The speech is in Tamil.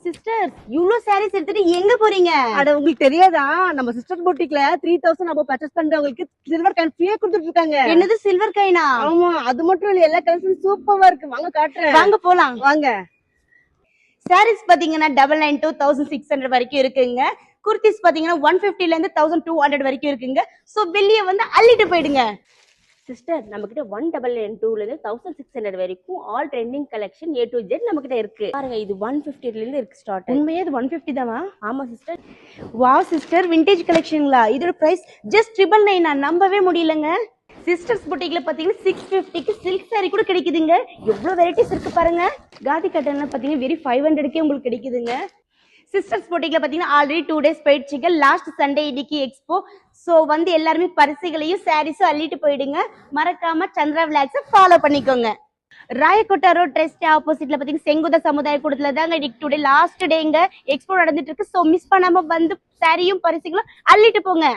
சிஸ்டர் இவ்ளோ சாரீஸ் எடுத்துட்டு எங்க போறீங்க? அட உங்களுக்கு தெரியாதா, நம்ம சிஸ்டர் பொட்டிக்ல 3000 அப்போ பர்ச்சேஸ் பண்றவங்களுக்கு சில்வர் காயின் ஃப்ரீயா கொடுத்துட்டு இருக்காங்க. என்னது சில்வர் காயினா? ஆமா, அது மட்டும் இல்ல, எல்லா கலெக்ஷன் சூப்பரா இருக்கு. வாங்க காட்டுறேன். வாங்க போலாம். வாங்க. சாரீஸ் பாத்தீங்கன்னா 999 to 1600 வரைக்கும் இருக்குங்க. குர்த்திஸ் பாத்தீங்கன்னா 150 ல இருந்து 1200 வரைக்கும் இருக்குங்க. சோ வெளிய வந்து அள்ளிட்டு போயிடுங்க. சிஸ்டர் நம்ம கிட்ட 1992 ல இருந்து 1600 வரைக்கும் all trending collection A to Z நம்ம கிட்ட இருக்கு. பாருங்க இது 150 ல இருந்து இருக்கு ஸ்டார்ட். உண்மையே இது 150 தானா? ஆமா சிஸ்டர். வாவ் சிஸ்டர், விண்டேஜ் கலெக்ஷன்ங்களா? இதோட பிரைஸ் ஜஸ்ட் 999. நான் நம்பவே முடியலங்க. சிஸ்டர்ஸ் புட்டிக்ல பாத்தீங்கன்னா 650க்கு சில்க் saree கூட கிடைக்குதுங்க. எவ்வளவு வெரைட்டிஸ் இருக்கு பாருங்க. காதி கட்டன்ல பாத்தீங்கன்னா வெறும் 500க்கே உங்களுக்கு கிடைக்குதுங்க. சிஸ்டர்ஸ் புட்டிக்ல பாத்தீங்கன்னா ஆல்ரெடி 2 days போயிடுச்சுங்க. லாஸ்ட் சண்டே இன்னைக்கு எக்ஸ்போ. சோ வந்து எல்லாருமே பரிசுகளையும் சாரீஸும் அள்ளிட்டு போயிடுங்க. மறக்காம சந்திரா விளாக்ஸை ஃபாலோ பண்ணிக்கோங்க. ராயக்கோட்டா ரோட் ட்ரெஸ்ட் ஆப்போசிட்ல பாத்தீங்கன்னா செங்குத சமுதாய கூடத்துல தாங்க இன்னைக்கு டுடே லாஸ்ட் டேங்க எக்ஸ்போ நடந்துட்டு இருக்கு. சோ மிஸ் பண்ணாம வந்து சாரியும் பரிசுகளும் அள்ளிட்டு போங்க.